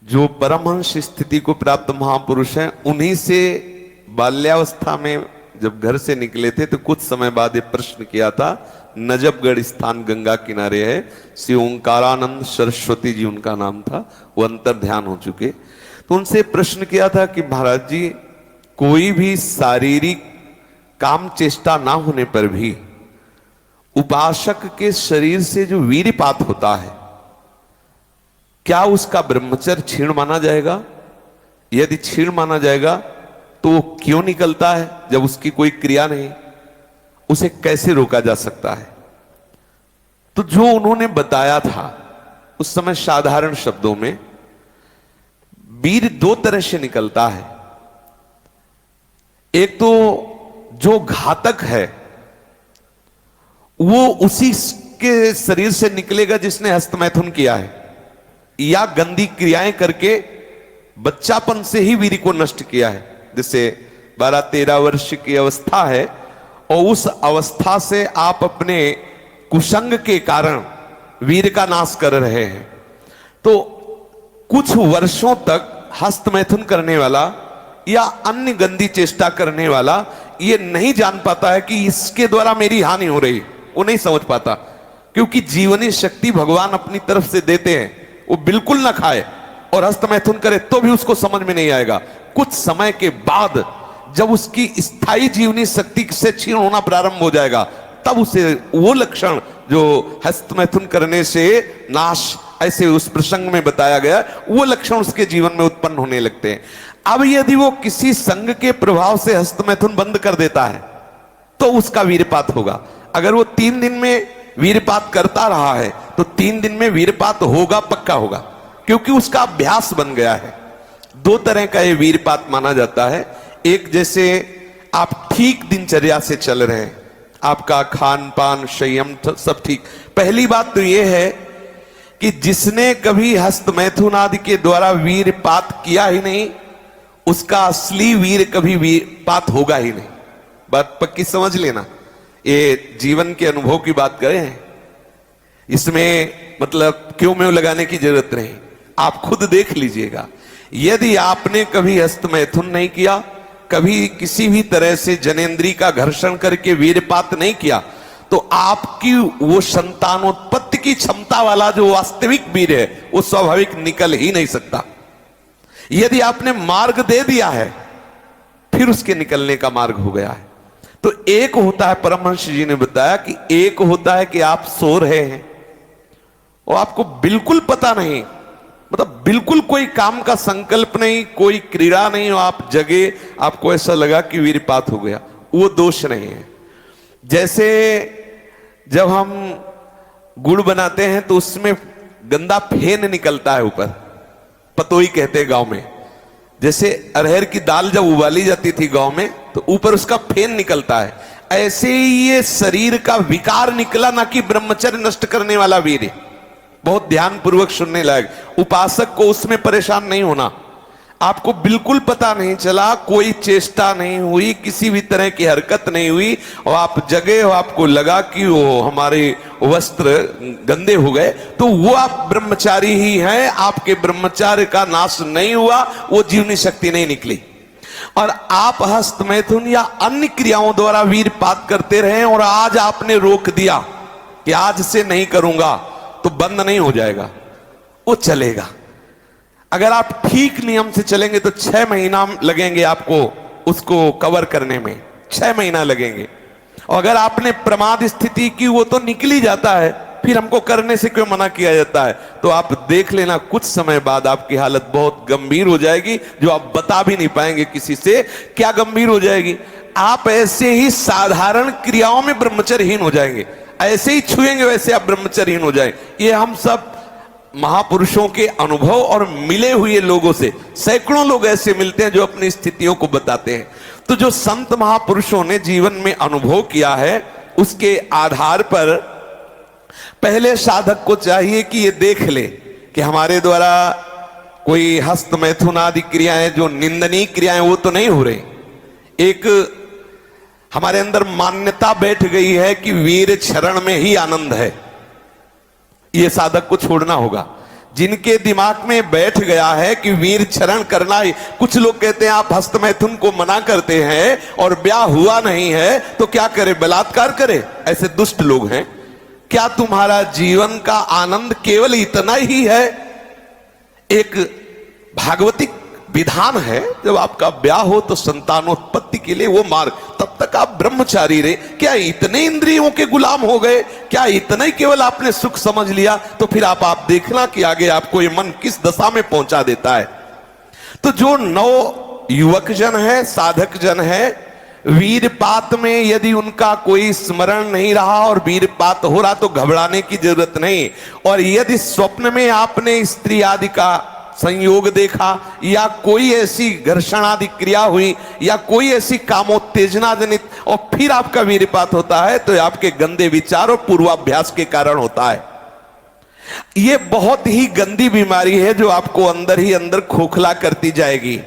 जो परमहंस स्थिति को प्राप्त महापुरुष हैं, उन्हीं से बाल्यावस्था में जब घर से निकले थे तो कुछ समय बाद ये प्रश्न किया था। नजबगढ़ स्थान गंगा किनारे है, श्री ओंकारानंद सरस्वती जी उनका नाम था, वो अंतर ध्यान हो चुके। तो उनसे प्रश्न किया था कि महाराज जी, कोई भी शारीरिक काम चेष्टा ना होने पर भी उपासक के शरीर से जो वीर्यपात होता है, क्या उसका ब्रह्मचर्य क्षीण माना जाएगा? यदि क्षीण माना जाएगा तो वो क्यों निकलता है जब उसकी कोई क्रिया नहीं? उसे कैसे रोका जा सकता है? तो जो उन्होंने बताया था उस समय साधारण शब्दों में, वीर्य दो तरह से निकलता है। एक तो जो घातक है वो उसी के शरीर से निकलेगा जिसने हस्तमैथुन किया है, या गंदी क्रियाएं करके बच्चापन से ही वीर्य को नष्ट किया है। जैसे 12-13 वर्ष की अवस्था है और उस अवस्था से आप अपने कुसंग के कारण वीर्य का नाश कर रहे हैं, तो कुछ वर्षों तक हस्तमैथुन करने वाला या अन्य गंदी चेष्टा करने वाला ये नहीं जान पाता है कि इसके द्वारा मेरी हानि हो रही, वो नहीं समझ पाता, क्योंकि जीवनी शक्ति भगवान अपनी तरफ से देते हैं। वो बिल्कुल ना खाए और हस्तमैथुन करे तो भी उसको समझ में नहीं आएगा। कुछ समय के बाद जब उसकी स्थायी जीवनी शक्ति से क्षीण होना प्रारंभ हो जाएगा, तब उसे वो लक्षण जो हस्तमैथुन करने से नाश ऐसे उस प्रसंग में बताया गया, वो लक्षण उसके जीवन में उत्पन्न होने लगते हैं। अब यदि वो किसी संग के प्रभाव से हस्तमैथुन बंद कर देता है तो उसका वीर्यपात होगा। अगर वो 3 दिन में वीर्यपात करता रहा है तो 3 दिन में वीर्यपात होगा, पक्का होगा, क्योंकि उसका अभ्यास बन गया है। 2 तरह का ये वीर्यपात माना जाता है। एक, जैसे आप ठीक दिनचर्या से चल रहे हैं, आपका खान पान संयम सब ठीक। पहली बात तो यह है कि जिसने कभी हस्तमैथुन आदि के द्वारा वीर्यपात किया ही नहीं, उसका असली वीर कभी वीर्यपात होगा ही नहीं। बात पक्की समझ लेना, ये जीवन के अनुभव की बात करें, इसमें मतलब क्यों में लगाने की जरूरत नहीं, आप खुद देख लीजिएगा। यदि आपने कभी हस्तमैथुन नहीं किया, कभी किसी भी तरह से जनेंद्री का घर्षण करके वीर्यपात नहीं किया, तो आपकी वो संतानोत्पत्ति की क्षमता वाला जो वास्तविक वीर है वो स्वाभाविक निकल ही नहीं सकता। यदि आपने मार्ग दे दिया है, फिर उसके निकलने का मार्ग हो गया है। तो एक होता है, परमहंस जी ने बताया कि एक होता है कि आप सो रहे हैं और आपको बिल्कुल पता नहीं, मतलब बिल्कुल कोई काम का संकल्प नहीं, कोई क्रीड़ा नहीं, और आप जगे, आपको ऐसा लगा कि वीर्यपात हो गया, वो दोष नहीं है। जैसे जब हम गुड़ बनाते हैं तो उसमें गंदा फेन निकलता है ऊपर, पतोई कहते हैं गांव में। जैसे अरहर की दाल जब उबाली जाती थी गांव में तो ऊपर उसका फेन निकलता है, ऐसे ही ये शरीर का विकार निकला, ना कि ब्रह्मचर्य नष्ट करने वाला वीर्य। बहुत ध्यान पूर्वक सुनने लायक। उपासक को उसमें परेशान नहीं होना। आपको बिल्कुल पता नहीं चला, कोई चेष्टा नहीं हुई, किसी भी तरह की हरकत नहीं हुई, और आप जगे हो, आपको लगा कि वो हमारे वस्त्र गंदे हो गए, तो वो आप ब्रह्मचारी ही हैं, आपके ब्रह्मचार्य का नाश नहीं हुआ, वो जीवनी शक्ति नहीं निकली। और आप हस्तमैथुन या अन्य क्रियाओं द्वारा वीर्यपात करते रहे और आज आपने रोक दिया कि आज से नहीं करूंगा, तो बंद नहीं हो जाएगा, वो चलेगा। अगर आप ठीक नियम से चलेंगे तो 6 महीना लगेंगे आपको उसको कवर करने में, 6 महीना लगेंगे। और अगर आपने प्रमाद स्थिति की, वो तो निकल ही जाता है, फिर हमको करने से क्यों मना किया जाता है? तो आप देख लेना, कुछ समय बाद आपकी हालत बहुत गंभीर हो जाएगी, जो आप बता भी नहीं पाएंगे किसी से। क्या गंभीर हो जाएगी? आप ऐसे ही साधारण क्रियाओं में ब्रह्मचर्यहीन हो जाएंगे, ऐसे ही छुएंगे वैसे आप ब्रह्मचर्यहीन हो जाएंगे। ये हम सब महापुरुषों के अनुभव और मिले हुए लोगों से, सैकड़ों लोग ऐसे मिलते हैं जो अपनी स्थितियों को बताते हैं। तो जो संत महापुरुषों ने जीवन में अनुभव किया है, उसके आधार पर पहले साधक को चाहिए कि ये देख ले कि हमारे द्वारा कोई हस्तमैथुन आदि क्रियाएं, जो निंदनीय क्रियाएं, वो तो नहीं हो रही। एक हमारे अंदर मान्यता बैठ गई है कि वीर चरण में ही आनंद है, ये साधक को छोड़ना होगा। जिनके दिमाग में बैठ गया है कि वीर क्षरण करना ही, कुछ लोग कहते हैं आप हस्तमैथुन को मना करते हैं और ब्याह हुआ नहीं है तो क्या करे, बलात्कार करे, ऐसे दुष्ट लोग हैं। क्या तुम्हारा जीवन का आनंद केवल इतना ही है? एक भागवतिक विधान है, जब आपका ब्याह हो तो संतानोत्पत्ति के लिए वो मार्ग, तब तक आप ब्रह्मचारी रहे। क्या इतने इंद्रियों के गुलाम हो गए? क्या इतना ही केवल आपने सुख समझ लिया? तो फिर आप देखना कि आगे आपको ये मन किस दशा में पहुंचा देता है। तो जो नव युवक जन है, साधक जन है, वीरपात में यदि उनका कोई स्मरण नहीं रहा और वीरपात हो रहा तो घबराने की जरूरत नहीं। और यदि स्वप्न में आपने स्त्री आदि का संयोग देखा या कोई ऐसी घर्षण आदि क्रिया हुई या कोई ऐसी कामोत्तेजना जनित और फिर आपका वीरपात होता है तो आपके गंदे विचार और पूर्वाभ्यास के कारण होता है। यह बहुत ही गंदी बीमारी है जो आपको अंदर ही अंदर खोखला करती जाएगी।